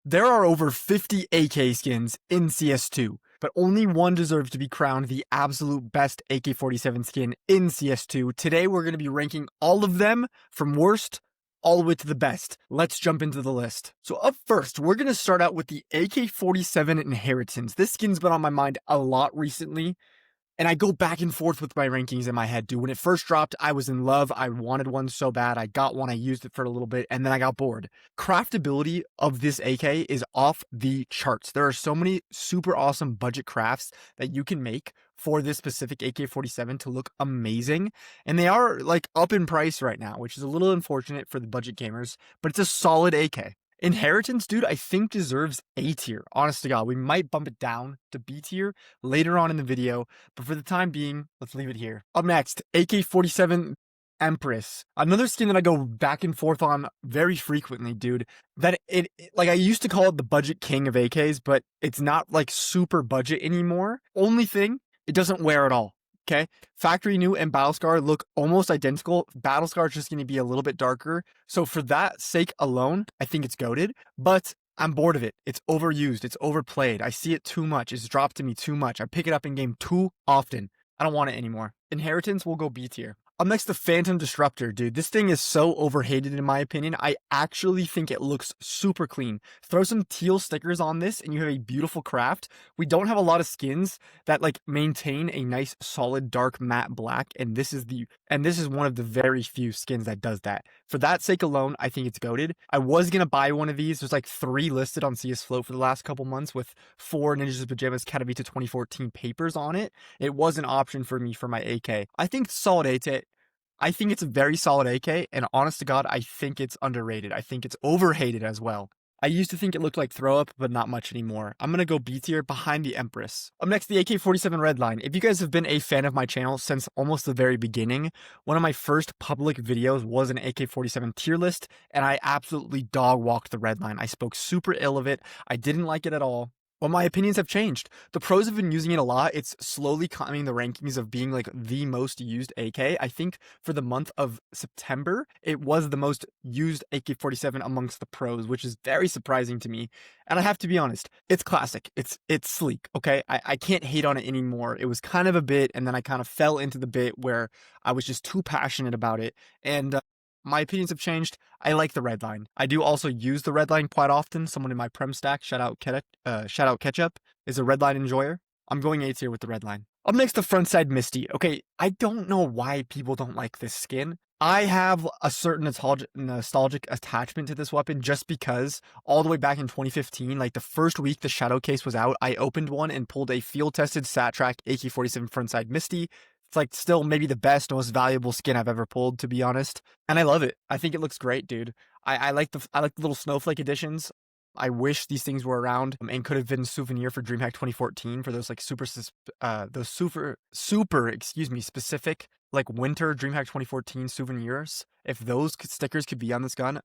There are over 50 AK skins in CS2, but only one deserves to be crowned the absolute best AK-47 skin in CS2. Today we're going to be ranking all of them from worst all the way to the best. Let's jump into the list. So up first, we're going to start out with the AK-47 Inheritance. This skin's been on my mind a lot recently. And I go back and forth with my rankings in my head, dude. When it first dropped, I was in love. I wanted one so bad. I got one. I used it for a little bit, and then I got bored. Craftability of this AK is off the charts. There are so many super awesome budget crafts that you can make for this specific AK-47 to look amazing. And they are like up in price right now, which is a little unfortunate for the budget gamers, but it's a solid AK. Inheritance, dude, I think deserves A tier. Honest to God, we might bump it down to B tier later on in the video, but for the time being, let's leave it here. Up next, AK-47 Empress. Another skin that I go back and forth on very frequently, dude. That like I used to call it the budget king of AKs, but it's not like super budget anymore. Only thing, it doesn't wear at all. Okay, Factory New and Battlescar look almost identical. Battlescar is just going to be a little bit darker. So for that sake alone, I think it's goated. But I'm bored of it. It's overused. It's overplayed. I see it too much. It's dropped to me too much. I pick it up in game too often. I don't want it anymore. Inheritance will go B tier. Up next, the Phantom Disruptor, dude. This thing is so overhated in my opinion. I actually think it looks super clean. Throw some teal stickers on this and you have a beautiful craft. We don't have a lot of skins that like maintain a nice solid dark matte black, and this is one of the very few skins that does that. For that sake alone, I think it's goated. I was gonna buy one of these. There's like 3 listed on CS Float for the last couple months with 4 Ninjas Pajamas Katowice 2014 papers on it. It was an option for me for my AK. I think solid AK. I think it's a very solid AK, and honest to God, I think it's underrated. I think it's overhated as well. I used to think it looked like throw up, but not much anymore. I'm gonna go B tier behind the Empress. Up next, the AK-47 Redline. If you guys have been a fan of my channel since almost the very beginning, one of my first public videos was an AK-47 tier list, and I absolutely dog walked the Redline. I spoke super ill of it. I didn't like it at all. Well, my opinions have changed. The pros have been using it a lot. It's slowly climbing the rankings of being like the most used AK. I think for the month of September, it was the most used AK-47 amongst the pros, which is very surprising to me. And I have to be honest, it's classic. It's sleek, okay? I can't hate on it anymore. It was kind of a bit, and then I kind of fell into the bit where I was just too passionate about it. And my opinions have changed. I like the Redline. I do also use the Redline quite often. Someone in my Prem stack, shout out Ketchup, is a Redline enjoyer. I'm going A tier with the Redline. Up next, the Frontside Misty. Okay, I don't know why people don't like this skin. I have a certain nostalgic attachment to this weapon just because all the way back in 2015, like the first week the Shadow case was out, I opened one and pulled a field-tested StatTrak AK-47 Frontside Misty. It's like still maybe the best, most valuable skin I've ever pulled, to be honest. And I love it. I think it looks great, dude. I like the little snowflake editions. I wish these things were around and could have been souvenir for DreamHack 2014 for those like super specific like winter DreamHack 2014 souvenirs. If those stickers could be on this gun,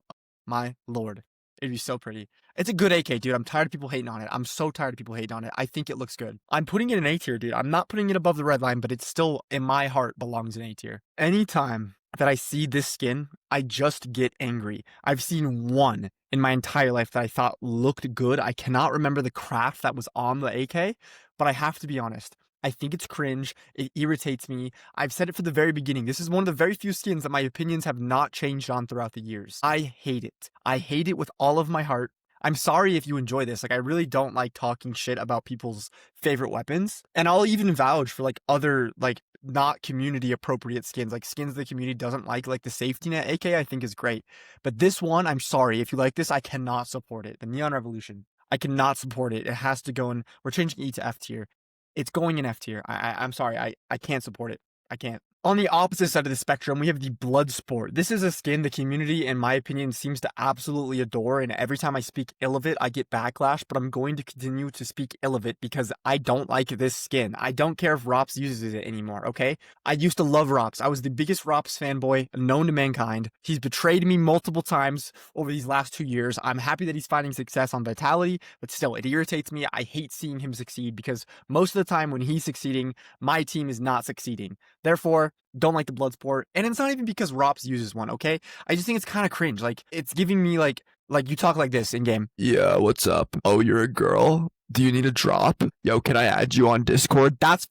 my lord. It'd be so pretty. It's a good AK, dude. I'm tired of people hating on it. I'm so tired of people hating on it. I think it looks good. I'm putting it in A tier, dude. I'm not putting it above the Redline, but it still, in my heart, belongs in A tier. Anytime that I see this skin, I just get angry. I've seen one in my entire life that I thought looked good. I cannot remember the craft that was on the AK, but I have to be honest. I think it's cringe. It irritates me. I've said it from the very beginning. This is one of the very few skins that my opinions have not changed on throughout the years. I hate it. I hate it with all of my heart. I'm sorry if you enjoy this. Like, I really don't like talking shit about people's favorite weapons. And I'll even vouch for like other, like, not community appropriate skins, like skins the community doesn't like the Safety Net AK I think is great. But this one, I'm sorry. If you like this, I cannot support it. The Neon Revolution. I cannot support it. It has to go in. We're changing E to F tier. It's going in F tier. I'm sorry. I can't support it. I can't. On the opposite side of the spectrum, we have the Bloodsport. This is a skin the community, in my opinion, seems to absolutely adore, and every time I speak ill of it, I get backlash, but I'm going to continue to speak ill of it because I don't like this skin. I don't care if Rops uses it anymore, okay? I used to love Rops. I was the biggest Rops fanboy known to mankind. He's betrayed me multiple times over these last 2 years. I'm happy that he's finding success on Vitality, but still, it irritates me. I hate seeing him succeed because most of the time when he's succeeding, my team is not succeeding. Therefore, don't like the Bloodsport. And it's not even because Rops uses one, okay? I just think it's kind of cringe. Like, it's giving me, like, Like you talk like this in game. Yeah, what's up? Oh, you're a girl? Do you need a drop? Yo, can I add you on Discord? That's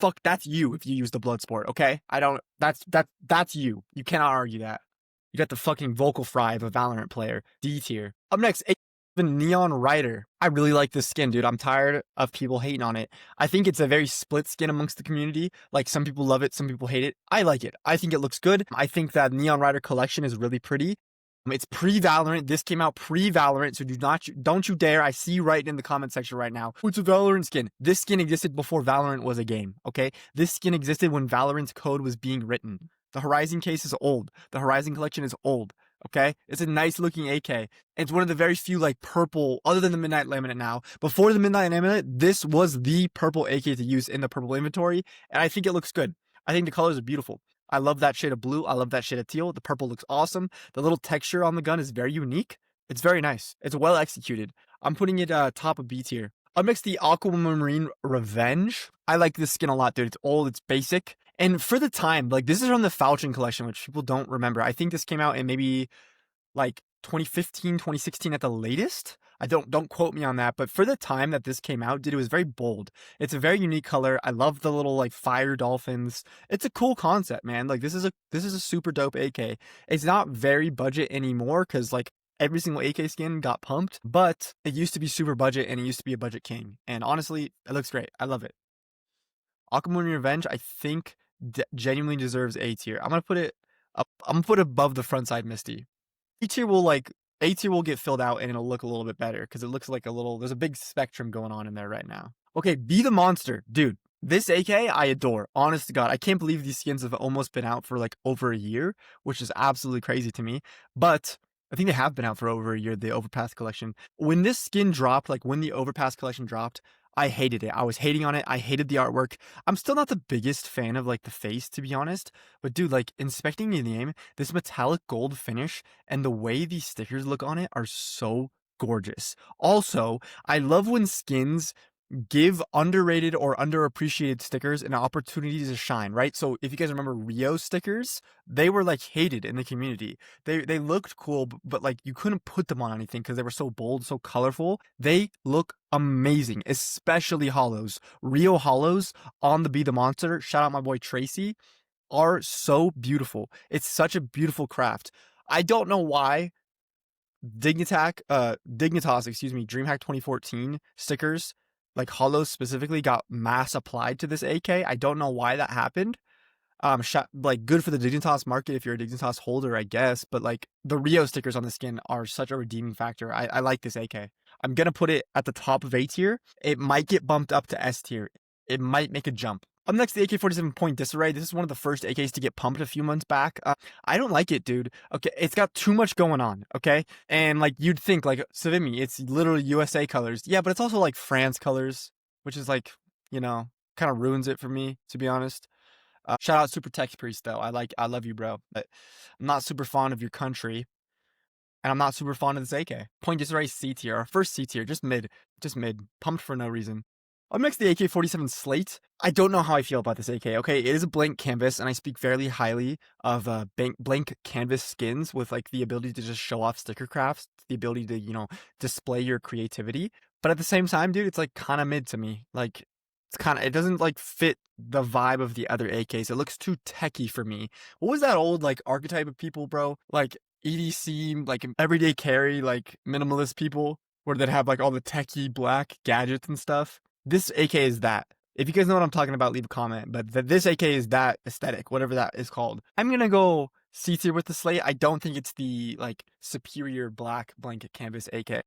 you if you use the blood sport, okay? I don't that's you. You cannot argue that. You got the fucking vocal fry of a Valorant player. D tier. Up next, the Neon Rider. I really like this skin, dude. I'm tired of people hating on it. I think it's a very split skin amongst the community. Like some people love it, some people hate it. I like it. I think it looks good. I think that Neon Rider collection is really pretty. It's pre-Valorant. This came out pre-Valorant, so don't you dare. I see you right in the comment section right now. It's a Valorant skin. This skin existed before Valorant was a game, okay? This skin existed when Valorant's code was being written. The Horizon case is old. The Horizon collection is old, okay? It's a nice looking AK. It's one of the very few like purple, other than the Midnight Laminate now. Before the Midnight Laminate, this was the purple AK to use in the purple inventory, and I think it looks good. I think the colors are beautiful. I love that shade of blue. I love that shade of teal. The purple looks awesome. The little texture on the gun is very unique. It's very nice. It's well executed. I'm putting it top of B tier. Up next, the Aquamarine Revenge. I like this skin a lot, dude. It's old. It's basic. And for the time, like this is from the Falchion collection, which people don't remember. I think this came out in maybe like 2015, 2016 at the latest. I don't quote me on that, but for the time that this came out, dude, it was very bold. It's a very unique color. I love the little like fire dolphins. It's a cool concept, man. Like this is a super dope AK. It's not very budget anymore because like every single AK skin got pumped, but it used to be super budget and it used to be a budget king. And honestly, it looks great. I love it. Aquamarine Revenge, I think genuinely deserves A tier. I'm gonna put it up. I'm gonna put it above the frontside Misty. A tier will get filled out and it'll look a little bit better because it looks like there's a big spectrum going on in there right now. Okay, Be the Monster, dude. This AK I adore. Honest to God, I can't believe these skins have almost been out for like over a year, which is absolutely crazy to me. But I think they have been out for over a year. The Overpass collection. When this skin dropped, like when the Overpass collection dropped, I hated it. I was hating on it. I hated the artwork. I'm still not the biggest fan of like the face, to be honest. But dude, like inspecting the name, this metallic gold finish and the way these stickers look on it are so gorgeous. Also, I love when skins give underrated or underappreciated stickers an opportunity to shine, right? So if you guys remember Rio stickers, they were like hated in the community. They looked cool, but like you couldn't put them on anything because they were so bold, so colorful. They look amazing, especially hollows. Rio hollows on the Be the Monster. Shout out my boy Tracy. Are so beautiful. It's such a beautiful craft. I don't know why Dignitas, excuse me, DreamHack 2014 stickers, like hollows specifically, got mass applied to this AK. I don't know why that happened. Like good for the Dignitas market if you're a Dignitas holder, I guess. But like the Rio stickers on the skin are such a redeeming factor. I like this AK. I'm gonna put it at the top of A tier. It might get bumped up to S tier. It might make a jump. Up next, the AK-47 Point Disarray. This is one of the first AKs to get pumped a few months back. I don't like it, dude. Okay, it's got too much going on, okay? And like you'd think, like Savimi, it's literally USA colors. Yeah, but it's also like France colors, which is like, kind of ruins it for me, to be honest. Shout out Super Text Priest though. I love you, bro. But I'm not super fond of your country, and I'm not super fond of this AK. Point Disarray C tier, our first C tier, just mid, pumped for no reason. Up next, the AK-47 Slate. I don't know how I feel about this AK. Okay, it is a blank canvas, and I speak fairly highly of blank canvas skins with like the ability to just show off sticker crafts, the ability to display your creativity. But at the same time, dude, it's like kind of mid to me. Like it doesn't like fit the vibe of the other AKs. It looks too techy for me. What was that old like archetype of people, bro? Like EDC, like everyday carry, like minimalist people, where they'd have like all the techie black gadgets and stuff. This AK is that. If you guys know what I'm talking about, leave a comment. But this AK is that aesthetic, whatever that is called. I'm gonna go C tier with the Slate. I don't think it's the like superior black blanket canvas AK.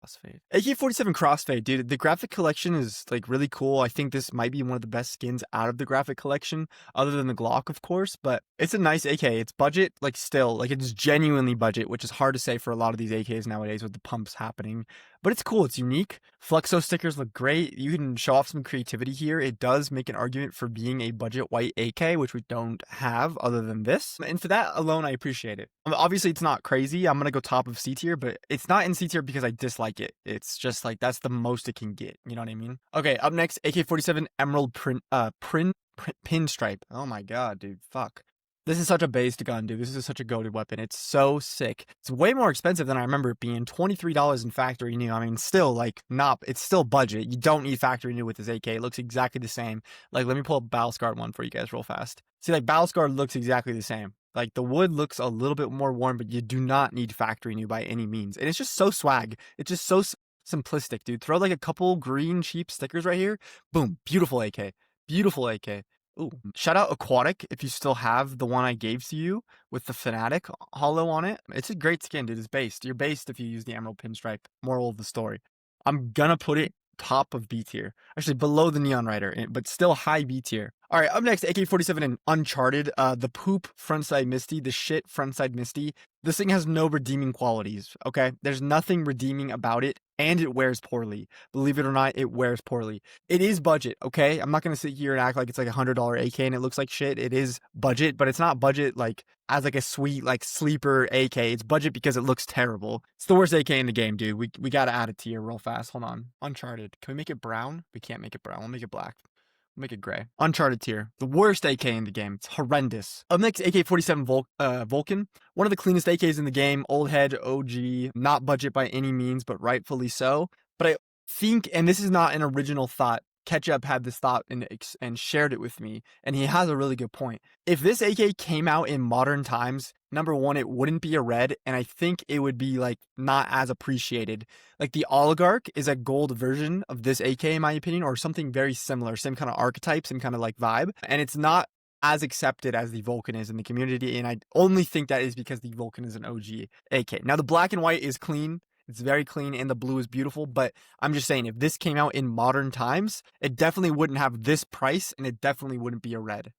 Crossfade. AK-47 Crossfade, dude. The graphic collection is like really cool. I think this might be one of the best skins out of the graphic collection, other than the Glock, of course. But it's a nice AK. It's budget, like still, like it's genuinely budget, which is hard to say for a lot of these AKs nowadays with the pumps happening. But it's cool. It's unique. Flexo stickers look great. You can show off some creativity here. It does make an argument for being a budget white AK, which we don't have other than this. And for that alone, I appreciate it. Obviously, it's not crazy. I'm going to go top of C tier, but it's not in C tier because I dislike it. It's just like that's the most it can get. You know what I mean? Okay, up next, AK-47 Emerald Pinstripe. Oh my god, dude. Fuck. This is such a based gun, dude. This is such a goated weapon. It's so sick. It's way more expensive than I remember it being. $23 in factory new. I mean, still, like, not, it's still budget. You don't need factory new with this AK. It looks exactly the same. Like, let me pull up Battlescarred one for you guys real fast. See, like, Battlescarred looks exactly the same. Like, the wood looks a little bit more worn, but you do not need factory new by any means. And it's just so swag. It's just so simplistic, dude. Throw, like, a couple green cheap stickers right here. Boom. Beautiful AK. Beautiful AK. Ooh, shout out Aquatic if you still have the one I gave to you with the Fanatic hollow on it. It's a great skin, dude. It's based. You're based if you use the Emerald Pinstripe. Moral of the story. I'm gonna put it top of B tier. Actually, below the Neon Rider, but still high B tier. All right, up next, AK-47 and Uncharted. The poop frontside Misty, the shit frontside Misty. This thing has no redeeming qualities, okay? There's nothing redeeming about it, and it wears poorly. Believe it or not, it wears poorly. It is budget, okay? I'm not gonna sit here and act like it's like $100 AK and it looks like shit. It is budget, but it's not budget like as like a sweet like sleeper AK. It's budget because it looks terrible. It's the worst AK in the game, dude. We gotta add it to here real fast. Hold on. Uncharted. Can we make it brown? We can't make it brown. We'll make it black. Make it gray. Uncharted tier. The worst AK in the game. It's horrendous. Up next, AK-47 Vulcan. One of the cleanest AKs in the game. Old head, OG. Not budget by any means, but rightfully so. But I think, and this is not an original thought, Ketchup had this thought and shared it with me, and he has a really good point. If this AK came out in modern times, number one, it wouldn't be a red, and I think it would be like not as appreciated. Like the Oligarch is a gold version of this AK in my opinion, or something very similar, same kind of archetype, same kind of like vibe, and it's not as accepted as the Vulcan is in the community, and I only think that is because the Vulcan is an OG AK. Now the black and white is clean. It's very clean and the blue is beautiful, but I'm just saying if this came out in modern times, it definitely wouldn't have this price and it definitely wouldn't be a red.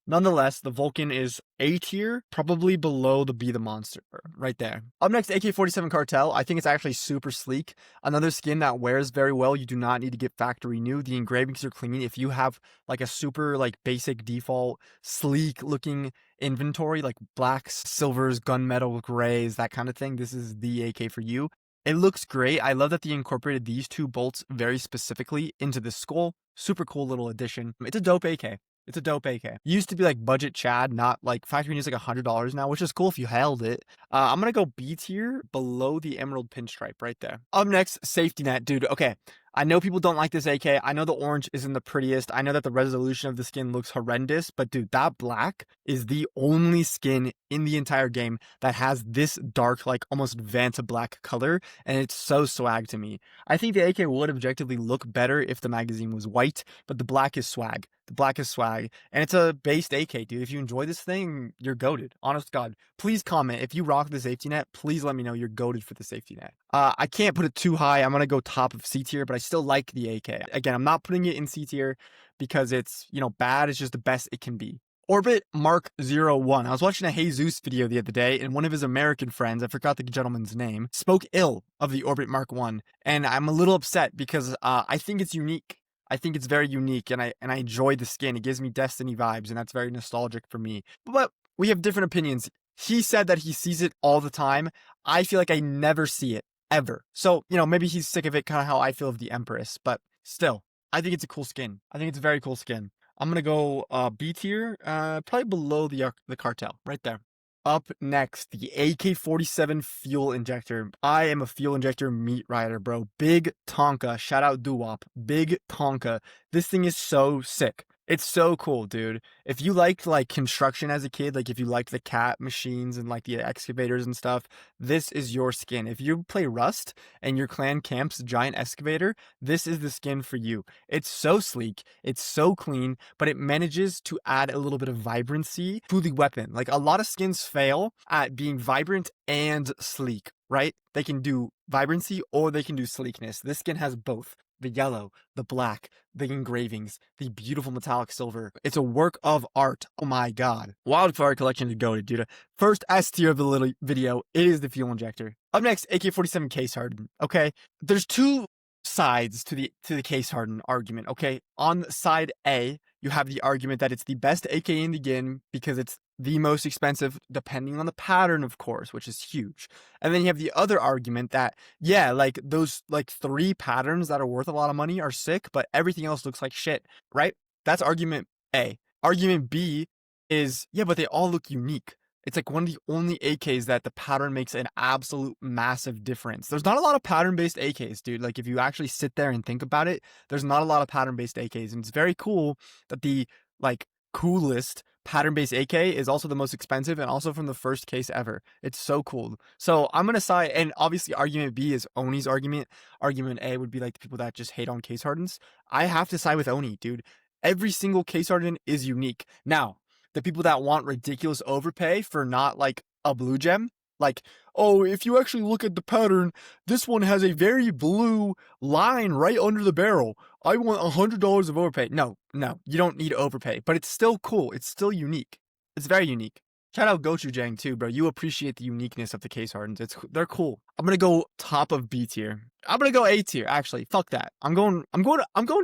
Nonetheless, the Vulcan is A tier, probably below the Be the Monster, right there. Up next, AK-47 Cartel. I think it's actually super sleek. Another skin that wears very well. You do not need to get factory new. The engravings are clean. If you have like a super like basic default sleek looking inventory, like blacks, silvers, gunmetal, grays, that kind of thing, this is the AK for you. It looks great. I love that they incorporated these two bolts very specifically into the skull. Super cool little addition. It's a dope AK. It's a dope AK. Used to be like budget Chad, not like factory is like $100 now, which is cool if you held it. I'm gonna go B tier below the Emerald Pinstripe right there. Up next, Safety Net, dude. Okay, I know people don't like this AK. I know the orange isn't the prettiest. I know that the resolution of the skin looks horrendous, but dude, that black is the only skin in the entire game that has this dark, like almost Vanta black color, and it's so swag to me. I think the AK would objectively look better if the magazine was white, but the black is swag. The black is swag, and it's a based AK, dude. If you enjoy this thing, you're goated. Honest God, please comment if you rock the safety net. Please let me know you're goated for the safety net. I can't put it too high. I'm gonna go top of C tier, but I still like the AK. Again, I'm not putting it in C tier because it's bad. It's just the best it can be. Orbit Mark 01. I was watching a Jesus video the other day, and one of his American friends, I forgot the gentleman's name, spoke ill of the Orbit Mark 1, and I'm a little upset because I think it's unique. I think it's very unique, and I enjoy the skin. It gives me Destiny vibes, and that's very nostalgic for me. But we have different opinions. He said that he sees it all the time. I feel like I never see it, ever. So, maybe he's sick of it, kind of how I feel of the Empress. But still, I think it's a cool skin. I think it's a very cool skin. I'm going to go B tier, probably below the Cartel, right there. Up next, the AK-47 fuel injector. I am a fuel injector meat rider, bro. Big Tonka. Shout out Doo-Wop. Big Tonka. This thing is so sick. It's so cool, dude. If you liked like construction as a kid, like if you liked the cat machines and like the excavators and stuff, this is your skin. If you play Rust and your clan camps giant excavator, this is the skin for you. It's so sleek, it's so clean, but it manages to add a little bit of vibrancy to the weapon. Like a lot of skins fail at being vibrant and sleek, right? They can do vibrancy or they can do sleekness. This skin has both. The yellow, the black, the engravings, the beautiful metallic silver. It's a work of art. Oh my God. Wildfire collection to go to, dude. First S tier of the little video, it is the fuel injector. Up next, AK-47 case hardened. Okay, there's two sides to the case hardened argument. Okay, on side A, you have the argument that it's the best AK in the game because it's the most expensive, depending on the pattern, of course, which is huge. And then you have the other argument that, yeah, like those like 3 patterns that are worth a lot of money are sick, but everything else looks like shit, right? That's argument A. Argument B is, yeah, but they all look unique. It's like one of the only AKs that the pattern makes an absolute massive difference. There's not a lot of pattern-based AKs, dude. Like if you actually sit there and think about it, there's not a lot of pattern-based AKs. And it's very cool that the like coolest pattern-based AK is also the most expensive and also from the first case ever. It's so cool. So I'm gonna side, and obviously argument B is Oni's argument. Argument A would be like the people that just hate on case hardens. I have to side with Oni, dude. Every single case harden is unique. Now, the people that want ridiculous overpay for not like a blue gem, like, oh, if you actually look at the pattern, this one has a very blue line right under the barrel. I want $100 of overpay. No, you don't need overpay, but it's still cool. It's still unique. It's very unique. Shout out Gochujang too, bro. You appreciate the uniqueness of the case hardens. They're cool. I'm gonna go top of B tier. I'm gonna go A tier. Actually, fuck that. I'm going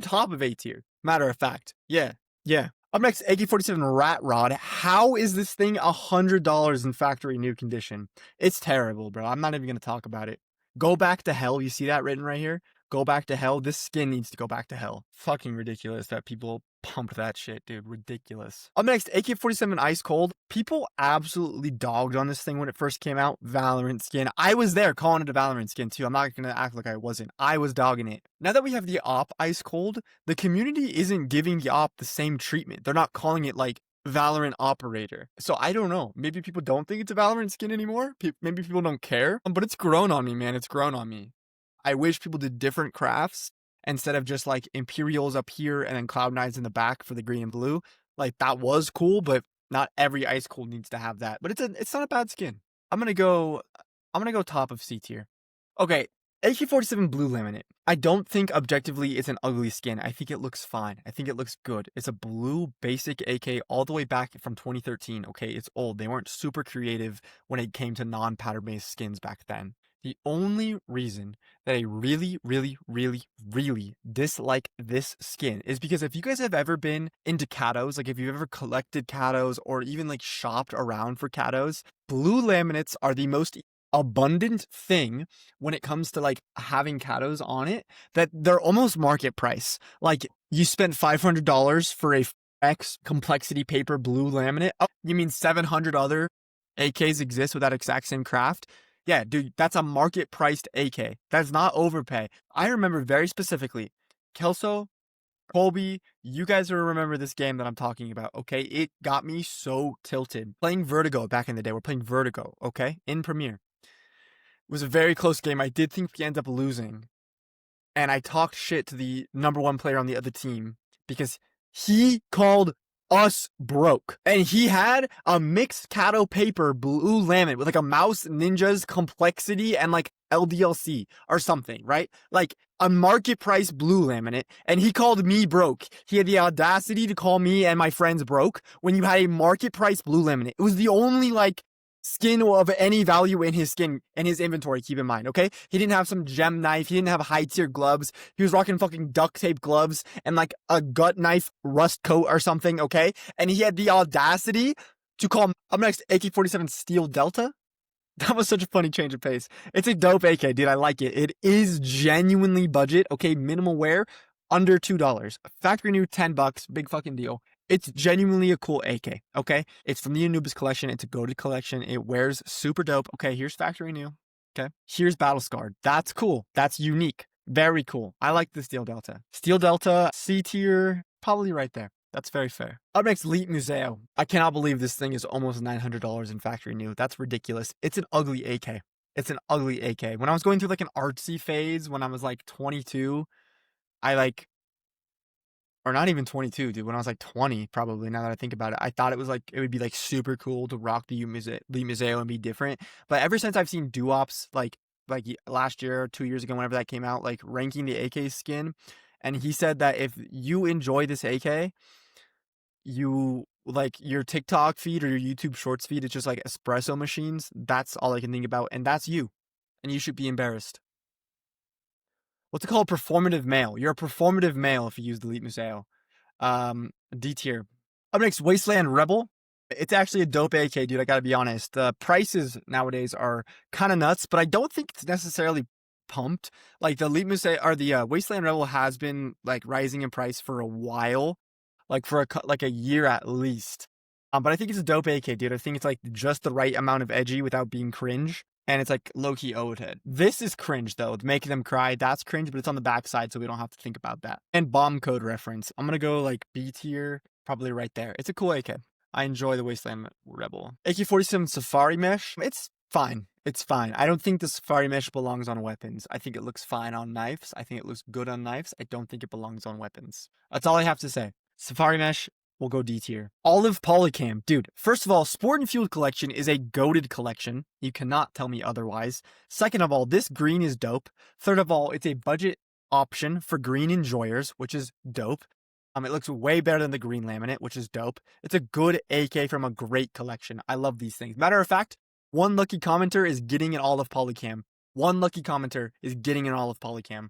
top of A tier. Matter of fact, yeah. Up next, AK-47 Rat Rod. How is this thing $100 in factory new condition? It's terrible, bro. I'm not even gonna talk about it. Go back to hell. You see that written right here? Go back to hell. This skin needs to go back to hell. Fucking ridiculous that people pumped that shit, dude. Ridiculous. Up next, AK-47 Ice Cold. People absolutely dogged on this thing when it first came out. Valorant skin. I was there calling it a Valorant skin too. I'm not gonna act like I wasn't. I was dogging it. Now that we have the op Ice Cold, the community isn't giving the op the same treatment. They're not calling it like Valorant operator. So I don't know. Maybe people don't think it's a Valorant skin anymore. Maybe people don't care. But it's grown on me, man. It's grown on me. I wish people did different crafts instead of just like Imperials up here and then Cloud9s in the back for the green and blue. Like that was cool, but not every Ice Cold needs to have that. But it's not a bad skin. I'm gonna go top of C tier. Okay, AK-47 Blue Laminate. I don't think objectively it's an ugly skin. I think it looks fine. I think it looks good. It's a blue basic AK all the way back from 2013. Okay, it's old. They weren't super creative when it came to non-pattern based skins back then. The only reason that I really, really, really, really dislike this skin is because if you guys have ever been into Katos, like if you've ever collected Katos or even like shopped around for Katos, blue laminates are the most abundant thing when it comes to like having Katos on it, that they're almost market price. Like you spent $500 for a X complexity paper blue laminate. Oh, you mean 700 other AKs exist with that exact same craft? Yeah, dude, that's a market priced AK. That's not overpay. I remember very specifically, Kelso, Colby, you guys will remember this game that I'm talking about, okay? It got me so tilted. Playing Vertigo back in the day. We're playing Vertigo, okay? In Premiere. It was a very close game. I did think we ended up losing. And I talked shit to the number one player on the other team because he called us broke. And he had a mixed Kato paper blue laminate with like a Mouse Ninja's complexity and like LDLC or something, right? Like a market price blue laminate. And he called me broke. He had the audacity to call me and my friends broke when you had a market price blue laminate. It was the only like skin of any value in his skin and his inventory, keep in mind, okay? He didn't have some gem knife. He didn't have high tier gloves. He was rocking fucking duct tape gloves and like a gut knife rust coat or something, okay? And he had the audacity to call up next AK-47 Steel Delta. That was such a funny change of pace. It's a dope AK, dude. I like it. It is genuinely budget, okay? Minimal wear, under $2. Factory new, $10. Big fucking deal. It's genuinely a cool AK, okay? It's from the Anubis collection. It's a goated collection. It wears super dope. Okay, here's factory new. Okay, here's Battle Scarred. That's cool. That's unique. Very cool. I like the Steel Delta. Steel Delta, C tier, probably right there. That's very fair. Up next, Leap Museo. I cannot believe this thing is almost $900 in factory new. That's ridiculous. It's an ugly AK. It's an ugly AK. When I was going through like an artsy phase when I was like 22, I like, or not even 22, dude. When I was like 20, probably, now that I think about it, I thought it was like, it would be like super cool to rock the Museo and be different. But ever since I've seen Duops, like last year, 2 years ago, whenever that came out, like ranking the AK skin, and he said that if you enjoy this AK, you like your TikTok feed or your YouTube Shorts feed, it's just like espresso machines. That's all I can think about, and that's you, and you should be embarrassed. What's it called? Performative male. You're a performative male if you use the Elite Museo. D tier. Up next, Wasteland Rebel. It's actually a dope AK, dude. I gotta be honest. The prices nowadays are kind of nuts, but I don't think it's necessarily pumped. Like the Elite Museo or the Wasteland Rebel has been like rising in price for a while, like for like a year at least. But I think it's a dope AK, dude. I think it's like just the right amount of edgy without being cringe. And it's like low-key ode head. This is cringe though. Making them cry, that's cringe, but it's on the backside, so we don't have to think about that. And bomb code reference. I'm gonna go like B tier, probably right there. It's a cool AK. I enjoy the Wasteland Rebel. AK-47 Safari Mesh. It's fine. It's fine. I don't think the Safari Mesh belongs on weapons. I think it looks fine on knives. I think it looks good on knives. I don't think it belongs on weapons. That's all I have to say. Safari Mesh, we'll go D tier. Olive Polycam. Dude, first of all, Sport and Field collection is a goated collection. You cannot tell me otherwise. Second of all, this green is dope. Third of all, it's a budget option for green enjoyers, which is dope. It looks way better than the green laminate, which is dope. It's a good AK from a great collection. I love these things. Matter of fact, one lucky commenter is getting an Olive Polycam. One lucky commenter is getting an Olive Polycam.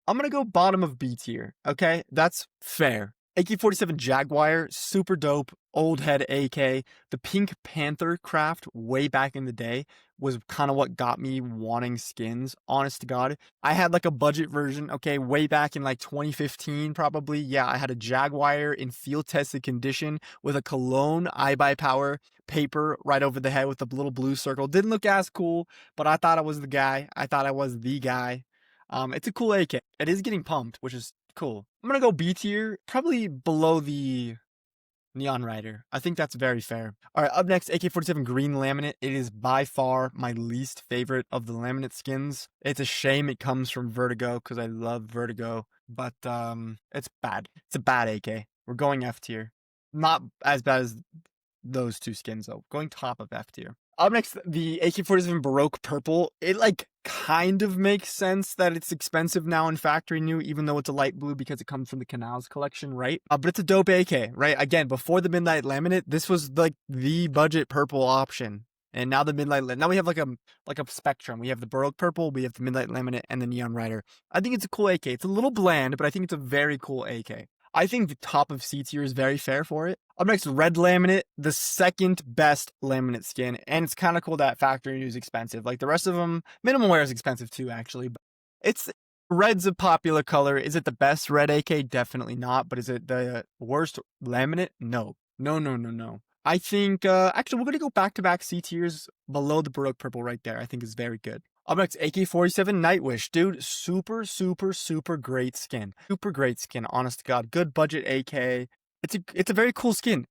I'm going to go bottom of B tier. Okay, that's fair. AK-47 Jaguar, super dope, old head AK. The Pink Panther craft way back in the day was kind of what got me wanting skins, honest to God. I had like a budget version, okay, way back in like 2015 probably. Yeah, I had a Jaguar in field tested condition with a Cologne iBuyPower paper right over the head with the little blue circle. Didn't look as cool, but I thought I was the guy. I thought I was the guy. It's a cool AK. It is getting pumped, which is cool. I'm gonna go B tier, probably below the Neon Rider. I think that's very fair. All right, up next, AK-47 Green Laminate. It is by far my least favorite of the laminate skins. It's a shame it comes from Vertigo because I love Vertigo, but it's bad. It's a bad AK. We're going F tier. Not as bad as those two skins though. Going top of F tier. Up next, the AK-47 Baroque Purple. It like kind of makes sense that it's expensive now in factory new, even though it's a light blue because it comes from the Canals collection, right? But it's a dope AK, right? Again, before the Midnight Laminate, this was like the budget purple option. And now the Midnight, now we have like a spectrum. We have the Baroque Purple, we have the Midnight Laminate, and the Neon Rider. I think it's a cool AK. It's a little bland, but I think it's a very cool AK. I think the top of C tier is very fair for it. Up next, Red Laminate, the second best laminate skin. And it's kind of cool that factory new is expensive. Like the rest of them, minimum wear is expensive too, actually. But red's a popular color. Is it the best red AK? Definitely not. But is it the worst laminate? No. No. I think, actually, we're going to go back-to-back C tiers below the Baroque Purple right there. I think is very good. Up next, AK-47 Nightwish. Dude, super great skin. Super great skin, honest to God. Good budget AK. It's a very cool skin.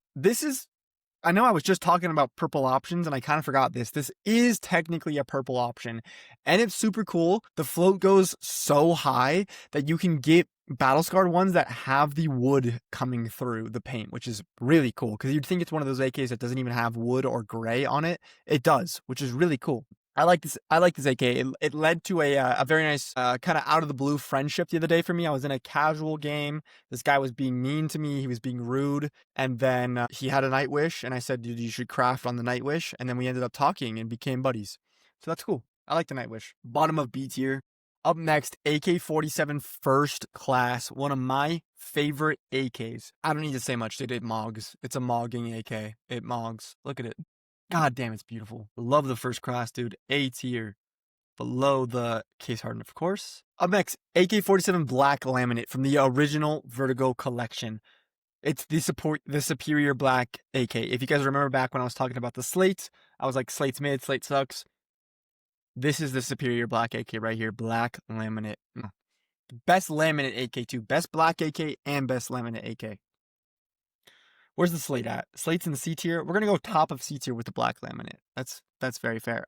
I know I was just talking about purple options and I kind of forgot this. This is technically a purple option and it's super cool. The float goes so high that you can get battle scarred ones that have the wood coming through the paint, which is really cool because you'd think it's one of those AKs that doesn't even have wood or gray on it. It does, which is really cool. I like this AK. It led to a very nice kind of out of the blue friendship the other day for me. I was in a casual game. This guy was being mean to me. He was being rude. And then he had a Nightwish. And I said, dude, you should craft on the Nightwish. And then we ended up talking and became buddies. So that's cool. I like the Nightwish. Bottom of B tier. Up next, AK-47 First Class. One of my favorite AKs. I don't need to say much, dude. It mogs. It's a mogging AK. It mogs. Look at it. God damn, it's beautiful. Love the First Class, dude. A tier. Below the case hardened, of course. Up next, AK-47 Black Laminate from the original Vertigo collection. It's the superior black AK. If you guys remember back when I was talking about the slate, I was like, slate's mid, slate sucks. This is the superior black AK right here. Black Laminate. Best laminate AK too. Best black AK and best laminate AK. Where's the slate at? Slate's in the C tier. We're going to go top of C tier with the black laminate. That's very fair.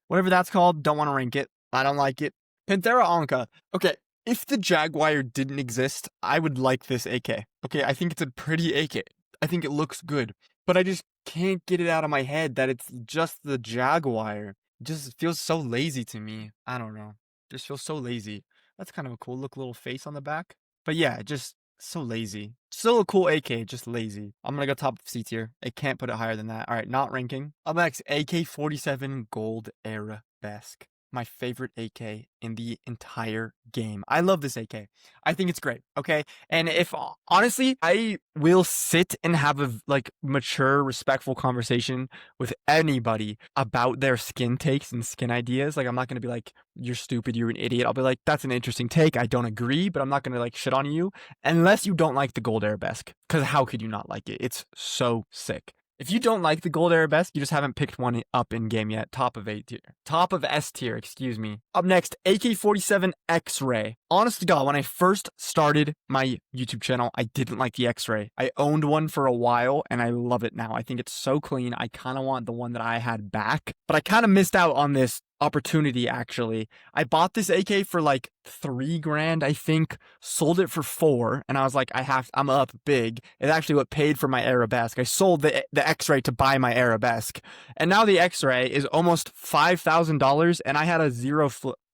Whatever that's called, don't want to rank it. I don't like it. Panthera Anka. Okay, if the Jaguar didn't exist, I would like this AK. Okay, I think it's a pretty AK. I think it looks good. But I just can't get it out of my head that it's just the Jaguar. It just feels so lazy to me. I don't know. Just feels so lazy. That's kind of a cool little face on the back. But yeah, just so lazy. Still a cool AK, just lazy. I'm gonna go top of C tier. I can't put it higher than that. All right, not ranking. Up next, AK-47 Gold Arabesque. My favorite AK in the entire game. I love this AK. I think it's great. Okay, and if honestly, I will sit and have a mature, respectful conversation with anybody about their skin takes and skin ideas. Like, I'm not gonna be like, you're stupid, you're an idiot. I'll be like, that's an interesting take. I don't agree, but I'm not gonna shit on you unless you don't like the Gold Arabesque. Because how could you not like it? It's so sick. If you don't like the gold arabesque, you just haven't picked one up in game yet. Top of A tier. Top of S tier, excuse me. Up next, AK-47 X-Ray. Honest to God, when I first started my YouTube channel, I didn't like the X-Ray. I owned one for a while, and I love it now. I think it's so clean. I kind of want the one that I had back, but I kind of missed out on this opportunity, actually. I bought this AK for like $3,000, I think, sold it for 4, and I was like, I'm up big. It's actually what paid for my arabesque. I sold the X-Ray to buy my arabesque, and now the X-Ray is almost $5,000, and I had a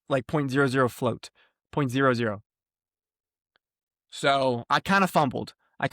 like 0.00 float, 0.00. So I kind of fumbled. I'm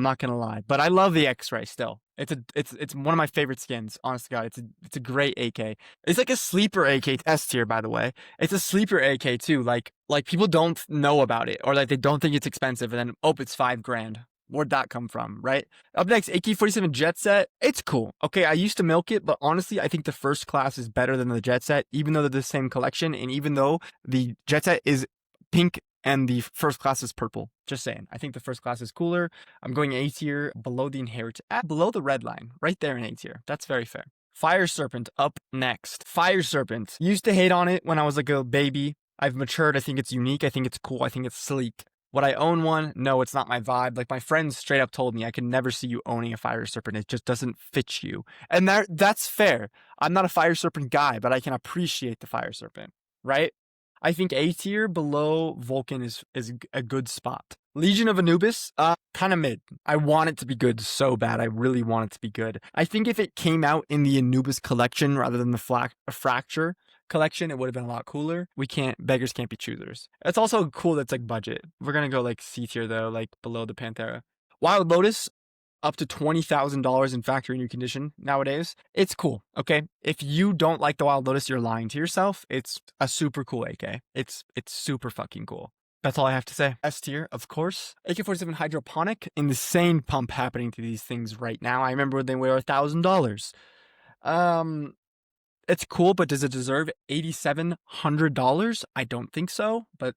not gonna lie, but I love the X-Ray still. It's one of my favorite skins. Honest to God, it's a great AK. It's like a sleeper AK. S tier, by the way. It's a sleeper AK too. Like people don't know about it, or like they don't think it's expensive, and then it's $5,000. Where'd that come from, right? Up next, AK-47 Jet Set. It's cool. Okay, I used to milk it, but honestly, I think the first class is better than the Jet Set, even though they're the same collection, and even though the Jet Set is pink and the first class is purple. Just saying. I think the first class is cooler. I'm going A tier below the inheritance, below the red line, right there in A tier. That's very fair. Fire Serpent up next. Fire Serpent. Used to hate on it when I was like a baby. I've matured. I think it's unique. I think it's cool. I think it's sleek. Would I own one? No, it's not my vibe. Like my friends straight up told me I could never see you owning a Fire Serpent. It just doesn't fit you. And that's fair. I'm not a Fire Serpent guy, but I can appreciate the Fire Serpent, right? I think A tier below Vulcan is a good spot. Legion of Anubis, kind of mid. I want it to be good so bad. I really want it to be good. I think if it came out in the Anubis collection rather than the Fracture collection, it would have been a lot cooler. Beggars can't be choosers. It's also cool that's like budget. We're gonna go like C tier though, like below the Panthera. Wild Lotus, up to $20,000 in factory new condition nowadays. It's cool, okay? If you don't like the Wild Lotus, you're lying to yourself. It's a super cool AK. It's super fucking cool. That's all I have to say. S tier, of course. AK-47 Hydroponic, insane pump happening to these things right now. I remember when they were $1,000. It's cool, but does it deserve $8,700? I don't think so, but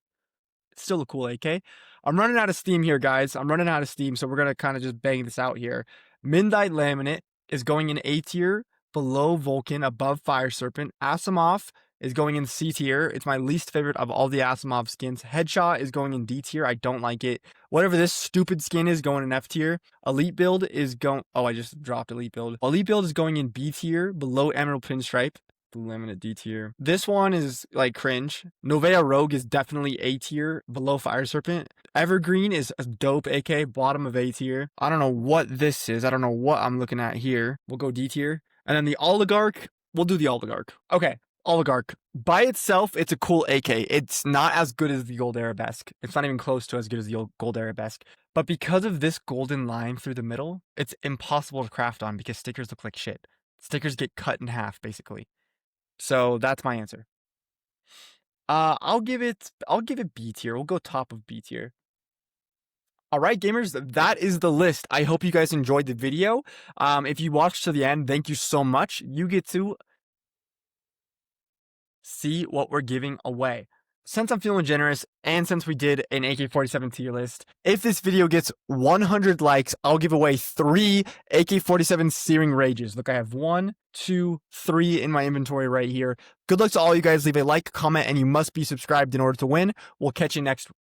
it's still a cool AK. I'm running out of steam here, guys. I'm running out of steam, so we're going to kind of just bang this out here. Midnight Laminate is going in A tier, below Vulcan, above Fire Serpent. Asimov is going in C tier. It's my least favorite of all the Asimov skins. Headshot is going in D tier. I don't like it. Whatever this stupid skin is going in F tier. Elite Build is going... Oh, I just dropped Elite Build. Elite Build is going in B tier, below Emerald Pinstripe. Laminate D tier. This one is like cringe. Novea Rogue is definitely A tier, below Fire Serpent. Evergreen is a dope AK, bottom of A tier. I don't know what this is. I don't know what I'm looking at here. We'll go D tier. And then the Oligarch, we'll do the Oligarch. Okay, Oligarch. By itself, it's a cool AK. It's not as good as the Gold Arabesque. It's not even close to as good as the Gold Arabesque. But because of this golden line through the middle, it's impossible to craft on because stickers look like shit. Stickers get cut in half, basically. So that's my answer. I'll give it B tier. We'll go top of B tier. All right, gamers, that is the list. I hope you guys enjoyed the video. If you watched to the end, thank you so much. You get to see what we're giving away. Since I'm feeling generous, and since we did an AK-47 tier list, if this video gets 100 likes, I'll give away 3 AK-47 Searing Rages. Look, I have 1, 2, 3 in my inventory right here. Good luck to all you guys. Leave a like, comment, and you must be subscribed in order to win. We'll catch you next